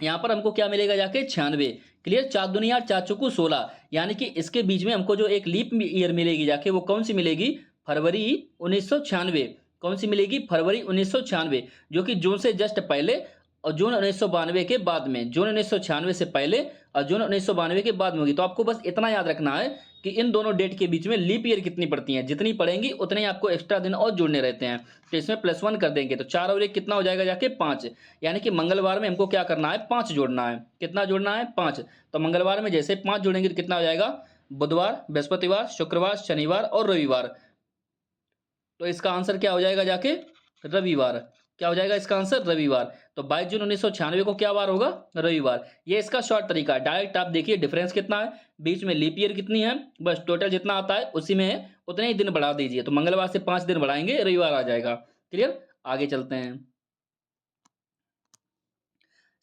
यहाँ पर हमको क्या मिलेगा जाके, 96। क्लियर, 4 दूनी 8, 4 चौकू 16, यानी कि इसके बीच में हमको जो एक लीप ईयर मिलेगी जाके, वो कौन सी मिलेगी, फरवरी 1996। कौन सी मिलेगी, फरवरी 1996, जो कि जून से जस्ट पहले और जून 1992 के बाद में, जून 1996 से पहले और जून 1992 के बाद में होगी। तो आपको बस इतना याद रखना है कि इन दोनों डेट के बीच में लीप ईयर कितनी पड़ती हैं, जितनी पड़ेंगी उतने ही आपको एक्स्ट्रा दिन और जुड़ने रहते हैं। तो इसमें +1 कर देंगे, तो 4 और 1 कितना हो जाएगा जाके, 5। यानी कि मंगलवार में हमको क्या करना है, 5 जोड़ना है। कितना जोड़ना है, 5। तो मंगलवार में जैसे 5 जोड़ेंगे तो कितना हो जाएगा, बुधवार, बृहस्पतिवार, शुक्रवार, शनिवार और रविवार। तो इसका आंसर क्या हो जाएगा जाके, रविवार। क्या हो जाएगा इसका आंसर, रविवार। तो 22 जून 1996 को क्या वार होगा, रविवार। ये इसका शॉर्ट तरीका है। डायरेक्ट आप देखिए डिफरेंस कितना है, बीच में लीप ईयर कितनी है, बस टोटल जितना आता है उसी में है, उतने ही दिन बढ़ा दीजिए। तो मंगलवार से 5 दिन बढ़ाएंगे, रविवार आ जाएगा। क्लियर, आगे चलते हैं।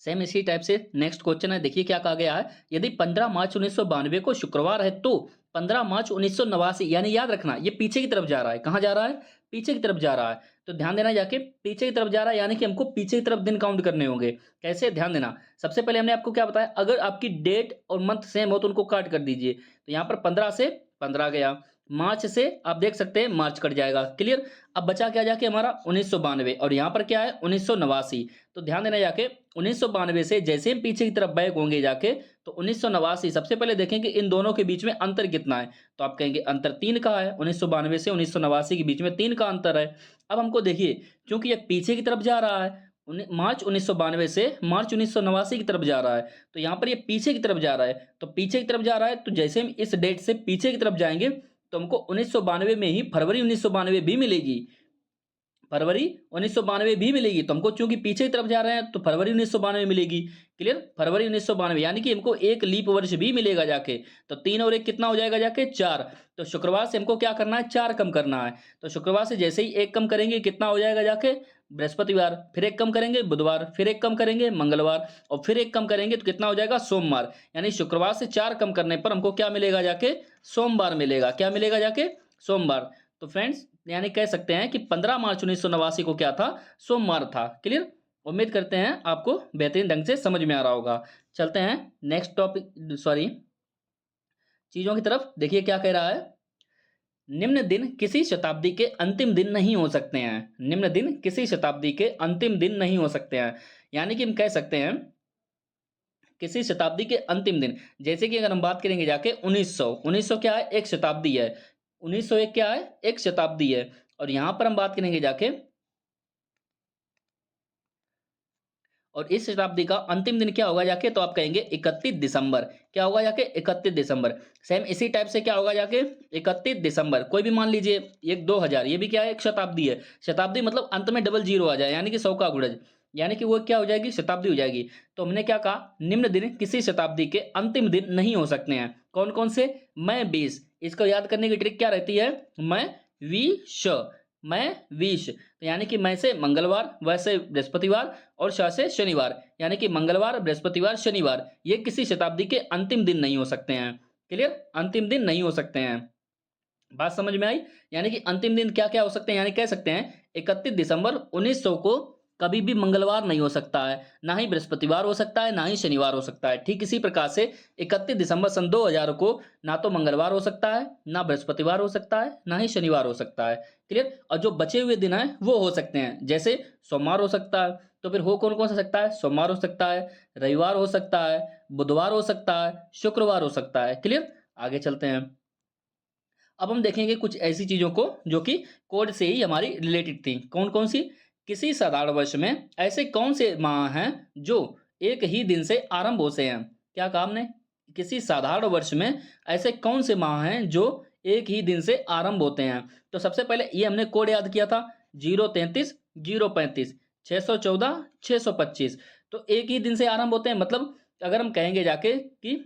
सेम इसी टाइप से नेक्स्ट क्वेश्चन है, देखिए क्या कहा गया है। यदि 15 मार्च 1992 को शुक्रवार है, तो 15 मार्च 1989, यानी याद रखना ये पीछे की तरफ जा रहा है। कहाँ जा रहा है, पीछे की तरफ जा रहा है। तो ध्यान देना जाके, पीछे की तरफ जा रहा है, यानी कि हमको पीछे की तरफ दिन काउंट करने होंगे। कैसे, ध्यान देना। सबसे पहले हमने आपको क्या बताया, अगर आपकी डेट और मंथ सेम हो तो उनको काट कर दीजिए। तो यहाँ पर 15 से 15 गया, मार्च से आप देख सकते हैं मार्च कट जाएगा। क्लियर। अब बचा क्या जाके हमारा 1992, और यहाँ पर क्या है 1989। तो ध्यान देना जाके 1992 से जैसे हम पीछे की तरफ बैक होंगे जाके, तो 1989 सबसे पहले देखें कि इन दोनों के बीच में अंतर कितना है। तो आप कहेंगे अंतर 3 का है, 1992 से 1989 के बीच में 3 का अंतर है। अब हमको देखिए, क्योंकि ये पीछे की तरफ जा रहा है, मार्च 1992 से मार्च 1989 की तरफ जा रहा है, तो यहाँ पर ये पीछे की तरफ जा रहा है। तो पीछे की तरफ जा रहा है, तो जैसे हम इस डेट से पीछे की तरफ जाएंगे, तो हमको 1992 में ही फरवरी 1992 भी मिलेगी, फरवरी 1992 भी मिलेगी। तो हमको चूंकि पीछे की तरफ जा रहे हैं, तो फरवरी 1992 मिलेगी। क्लियर, फरवरी 1992, यानी कि हमको एक लीप वर्ष भी मिलेगा जाके। तो 3 और 1 कितना हो जाएगा जाके, 4। तो शुक्रवार से हमको क्या करना है, 4 कम करना है। तो शुक्रवार से जैसे ही 1 कम करेंगे, कितना हो जाएगा जाके, बृहस्पतिवार। फिर 1 कम करेंगे, बुधवार। फिर 1 कम करेंगे, मंगलवार। और फिर 1 कम करेंगे तो कितना हो जाएगा, सोमवार। यानी शुक्रवार से 4 कम करने पर हमको क्या मिलेगा जाके, सोमवार मिलेगा। क्या मिलेगा जाके, सोमवार। तो फ्रेंड्स, यानी कह सकते हैं कि 15 मार्च 1989 को क्या था, सोमवार था। क्लियर। उम्मीद करते हैं आपको बेहतरीन ढंग से समझ में आ रहा होगा। चलते हैं नेक्स्ट टॉपिक, सॉरी, चीजों की तरफ। देखिए क्या कह रहा है, निम्न दिन किसी शताब्दी के अंतिम दिन नहीं हो सकते हैं। निम्न दिन किसी शताब्दी के अंतिम दिन नहीं हो सकते हैं, यानी कि हम कह सकते हैं किसी शताब्दी के अंतिम दिन। जैसे कि अगर हम बात करेंगे जाके 1900, 1900 क्या है, एक शताब्दी है। 1901 क्या है, एक शताब्दी है। और यहां पर हम बात करेंगे जाके, और इस शताब्दी का अंतिम दिन क्या होगा जाके, तो आप कहेंगे 31 दिसंबर। क्या होगा जाके, 31 दिसंबर। सेम इसी टाइप से क्या होगा जाके, 31 दिसंबर। कोई भी मान लीजिए, ये 2000, ये भी क्या है, एक शताब्दी है। शताब्दी मतलब अंत में डबल जीरो आ जाए, यानी कि 100 का गुणज, यानी कि वो क्या हो जाएगी, शताब्दी हो जाएगी। तो हमने क्या कहा, निम्न दिन किसी शताब्दी के अंतिम दिन नहीं हो सकते हैं। कौन कौन से, मैं 20। इसको याद करने की ट्रिक क्या रहती है, मैं विश, मैं विश, तो यानी कि मैं से मंगलवार, वैसे बृहस्पतिवार, और श से शनिवार, यानी कि मंगलवार, बृहस्पतिवार, शनिवार, ये किसी शताब्दी के अंतिम दिन नहीं हो सकते हैं। क्लियर, अंतिम दिन नहीं हो सकते हैं। बात समझ में आई। यानी कि अंतिम दिन क्या क्या हो सकते हैं, यानी कह सकते हैं 31 दिसंबर 1900 को कभी भी मंगलवार नहीं हो सकता है, ना ही बृहस्पतिवार हो सकता है, ना ही शनिवार हो सकता है। ठीक इसी प्रकार से 31 दिसंबर सन 2000 को ना तो मंगलवार हो सकता है, ना बृहस्पतिवार हो सकता है, ना ही शनिवार हो सकता है। क्लियर। और जो बचे हुए दिन हैं वो हो सकते हैं, जैसे सोमवार हो सकता है। तो फिर हो कौन कौन सा सकता है, सोमवार हो सकता है, रविवार हो सकता है, बुधवार हो सकता है, शुक्रवार हो सकता है। क्लियर। आगे चलते हैं। अब हम देखेंगे कुछ ऐसी चीजों को जो कि कोड से ही हमारी रिलेटेड थी। कौन कौन सी, किसी साधारण वर्ष में ऐसे कौन से माह हैं जो एक ही दिन से आरंभ होते हैं। क्या कहा हमने, किसी साधारण वर्ष में ऐसे कौन से माह हैं जो एक ही दिन से आरंभ होते हैं। तो सबसे पहले ये हमने कोड याद किया था, 033, 035, 614, 625। तो एक ही दिन से आरंभ होते हैं, मतलब अगर हम कहेंगे जाके कि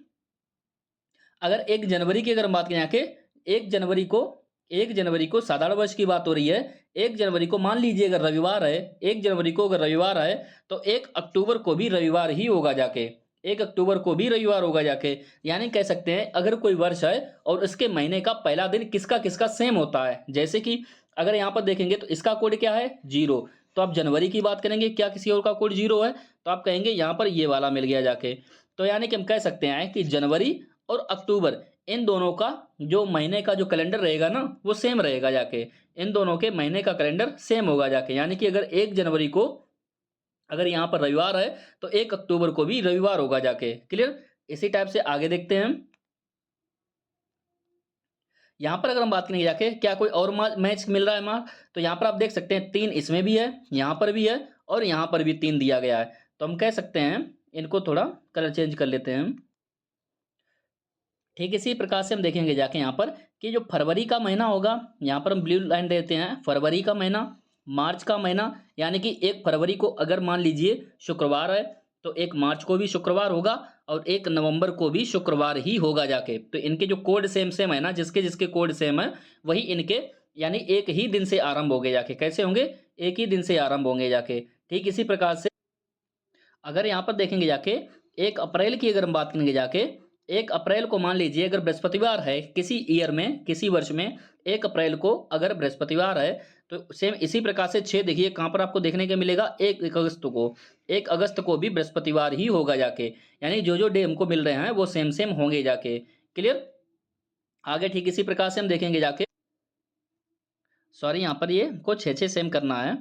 अगर 1 जनवरी की अगर हम बात करें जाके, एक जनवरी को, 1 जनवरी को साधारण वर्ष की बात हो रही है। 1 जनवरी को मान लीजिए अगर रविवार है, 1 जनवरी को अगर रविवार है, तो 1 अक्टूबर को भी रविवार ही होगा जाके, 1 अक्टूबर को भी रविवार होगा जाके। यानी कह सकते हैं अगर कोई वर्ष है और उसके महीने का पहला दिन किसका किसका सेम होता है, जैसे कि अगर यहाँ पर देखेंगे तो इसका कोड क्या है, 0। तो आप जनवरी की बात करेंगे, क्या किसी और का कोड 0 है, तो आप कहेंगे यहाँ पर ये वाला मिल गया जाके। तो यानी कि हम कह सकते हैं कि जनवरी और अक्टूबर, इन दोनों का जो महीने का जो कैलेंडर रहेगा ना, वो सेम रहेगा जाके। इन दोनों के महीने का कैलेंडर सेम होगा जाके। यानी कि अगर 1 जनवरी को अगर यहाँ पर रविवार है, तो 1 अक्टूबर को भी रविवार होगा जाके। क्लियर। इसी टाइप से आगे देखते हैं। यहाँ पर अगर हम बात करेंगे जाके, क्या कोई और मैच मिल रहा है मार्क, तो यहाँ पर आप देख सकते हैं 3 इसमें भी है, यहाँ पर भी है, और यहाँ पर भी 3 दिया गया है। तो हम कह सकते हैं, इनको थोड़ा कलर चेंज कर लेते हैं। ठीक इसी प्रकार से हम देखेंगे जाके यहाँ पर कि जो फरवरी का महीना होगा, यहाँ पर हम ब्लू लाइन देते हैं, फरवरी का महीना, मार्च का महीना, यानी कि 1 फरवरी को अगर मान लीजिए शुक्रवार है, तो 1 मार्च को भी शुक्रवार होगा, और 1 नवंबर को भी शुक्रवार ही होगा जाके। तो इनके जो कोड सेम सेम है ना, जिसके जिसके कोड सेम है, वही इनके यानी एक ही दिन से आरंभ होंगे जाके। कैसे होंगे, एक ही दिन से आरंभ होंगे जाके। ठीक इसी प्रकार से अगर यहाँ पर देखेंगे जाके, 1 अप्रैल की अगर हम बात करेंगे जाके, 1 अप्रैल को मान लीजिए अगर बृहस्पतिवार है, किसी ईयर में, किसी वर्ष में 1 अप्रैल को अगर बृहस्पतिवार है, तो सेम इसी प्रकार से 6 देखिए कहाँ पर आपको देखने को मिलेगा, 1 अगस्त को, 1 अगस्त को भी बृहस्पतिवार ही होगा जाके। यानी जो जो डे हमको मिल रहे हैं वो सेम सेम होंगे जाके। क्लियर। आगे ठीक इसी प्रकार से हम देखेंगे जाके, सॉरी यहाँ पर ये हमको 6 6 सेम करना है।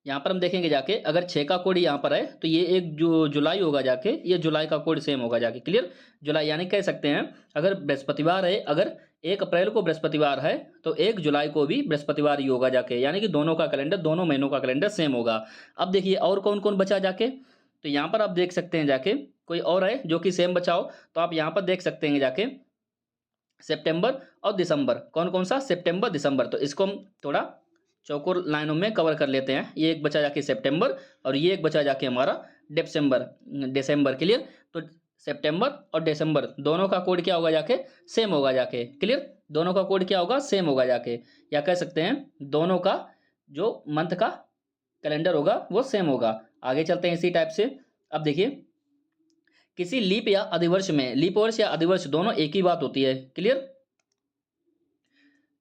यहाँ पर हम देखेंगे जाके, अगर 6 का कोड यहाँ पर है, तो ये एक जो जुलाई होगा जाके, ये जुलाई का कोड सेम होगा जाके। क्लियर। जुलाई यानी कह सकते हैं अगर बृहस्पतिवार है, अगर 1 अप्रैल को बृहस्पतिवार है, तो 1 जुलाई को भी बृहस्पतिवार ही होगा जाके। यानी कि दोनों का कैलेंडर, दोनों महीनों का कैलेंडर सेम होगा। अब देखिए और कौन कौन बचा जाके, तो यहाँ पर आप देख सकते हैं जाके, कोई और है जो कि सेम बचा हो, तो आप यहाँ पर देख सकते हैं जाके, सितंबर और दिसंबर। कौन कौन सा, सितंबर दिसंबर। तो इसको हम थोड़ा चौकोर लाइनों में कवर कर लेते हैं। ये एक बचा जाके सितंबर, और ये एक बचा जाके हमारा दिसंबर, दिसंबर। क्लियर। तो सितंबर और दिसंबर दोनों का कोड क्या होगा जाके, सेम होगा जाके। क्लियर। दोनों का कोड क्या होगा, सेम होगा जाके, या कह सकते हैं दोनों का जो मंथ का कैलेंडर होगा वो सेम होगा। आगे चलते हैं इसी टाइप से। अब देखिए, किसी लीप या अधिवर्ष में, लीप वर्ष या अधिवर्ष दोनों एक ही बात होती है। क्लियर।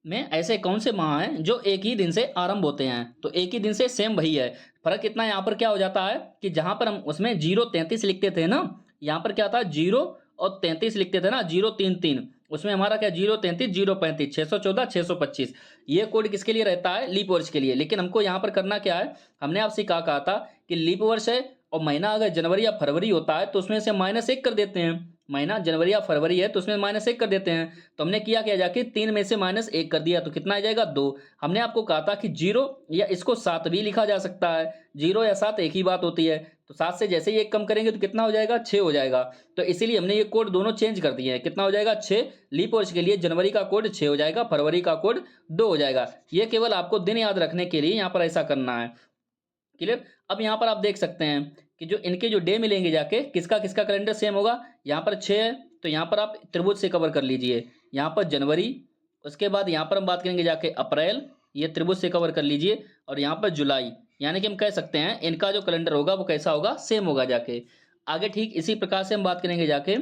में ऐसे कौन से माह हैं जो एक ही दिन से आरंभ होते हैं, तो एक ही दिन से सेम वही है। फर्क इतना यहाँ पर क्या हो जाता है कि जहां पर हम उसमें 033 लिखते थे ना, यहाँ पर क्या था 0 और 33 लिखते थे ना, 033, उसमें हमारा क्या 033, 035, 614, 625। ये कोड किसके लिए रहता है, लीप वर्ष के लिए। लेकिन हमको यहाँ पर करना क्या है, हमने आपसे कहा था कि लीप वर्ष है और महीना अगर जनवरी या फरवरी होता है तो उसमें से -1 कर देते हैं, महीना जनवरी या फरवरी है तो उसमें -1 कर देते हैं। तो हमने किया क्या, जाके 3 में से -1 कर दिया तो कितना आ जाएगा 2। हमने आपको कहा था कि 0 या इसको 7 भी लिखा जा सकता है, 0 या 7 एक ही बात होती है। तो 7 से जैसे ही 1 कम करेंगे तो कितना हो जाएगा, 6 हो जाएगा। तो इसीलिए हमने ये कोड दोनों चेंज कर दिए हैं। कितना हो जाएगा, 6। लीप वर्ष के लिए जनवरी का कोड 6 हो जाएगा, फरवरी का कोड 2 हो जाएगा। ये केवल आपको दिन याद रखने के लिए यहाँ पर ऐसा करना है। क्लियर। अब यहाँ पर आप देख सकते हैं कि जो इनके जो डे मिलेंगे जाके, किसका किसका कैलेंडर सेम होगा। यहाँ पर 6 है तो यहाँ पर आप त्रिभुज से कवर कर लीजिए। यहाँ पर जनवरी, उसके बाद यहाँ पर हम बात करेंगे जाके अप्रैल, ये त्रिभुज से कवर कर लीजिए। और यहाँ पर जुलाई, यानी कि हम कह सकते हैं इनका जो कैलेंडर होगा वो कैसा होगा, सेम होगा जाके। आगे ठीक इसी प्रकार से हम बात करेंगे जाके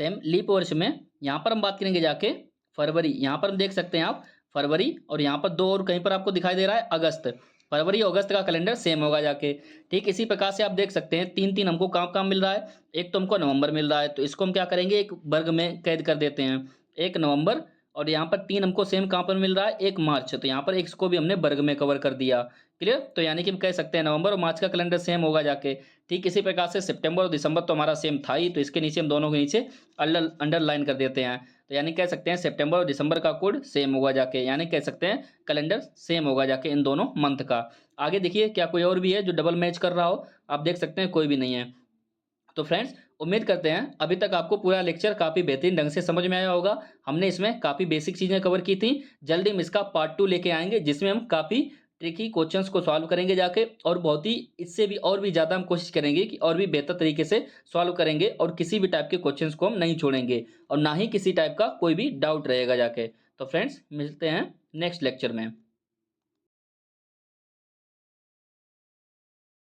सेम लीप वर्ष में। यहाँ पर हम बात करेंगे जाके फरवरी, यहाँ पर हम देख सकते हैं आप फरवरी, और यहाँ पर 2 और कहीं पर आपको दिखाई दे रहा है अगस्त। फरवरी और अगस्त का कैलेंडर सेम होगा जाके। ठीक इसी प्रकार से आप देख सकते हैं 3 हमको काम काम मिल रहा है। एक तो हमको नवंबर मिल रहा है तो इसको हम क्या करेंगे, एक वर्ग में कैद कर देते हैं, 1 नवंबर। और यहाँ पर 3 हमको सेम कहाँ पर मिल रहा है, 1 मार्च। तो यहाँ पर एक को भी हमने वर्ग में कवर कर दिया। क्लियर। तो यानी कि हम कह सकते हैं नवंबर और मार्च का कैलेंडर सेम होगा जाके। ठीक इसी प्रकार से सितंबर और दिसंबर तो हमारा सेम था ही, तो इसके नीचे हम दोनों के नीचे अंडरलाइन कर देते हैं। तो यानी कह सकते हैं सितंबर और दिसंबर का कोड सेम होगा जाके, यानी कह सकते हैं कैलेंडर सेम होगा जाके इन दोनों मंथ का। आगे देखिए क्या कोई और भी है जो डबल मैच कर रहा हो, आप देख सकते हैं कोई भी नहीं है। तो फ्रेंड्स उम्मीद करते हैं अभी तक आपको पूरा लेक्चर काफ़ी बेहतरीन ढंग से समझ में आया होगा। हमने इसमें काफ़ी बेसिक चीज़ें कवर की थी। जल्दी हम इसका पार्ट 2 लेके आएंगे जिसमें हम काफ़ी ट्रिकी क्वेश्चंस को सॉल्व करेंगे जाके, और बहुत ही इससे भी और भी ज़्यादा हम कोशिश करेंगे कि और भी बेहतर तरीके से सॉल्व करेंगे, और किसी भी टाइप के क्वेश्चंस को हम नहीं छोड़ेंगे, और ना ही किसी टाइप का कोई भी डाउट रहेगा जाके। तो फ्रेंड्स मिलते हैं नेक्स्ट लेक्चर में।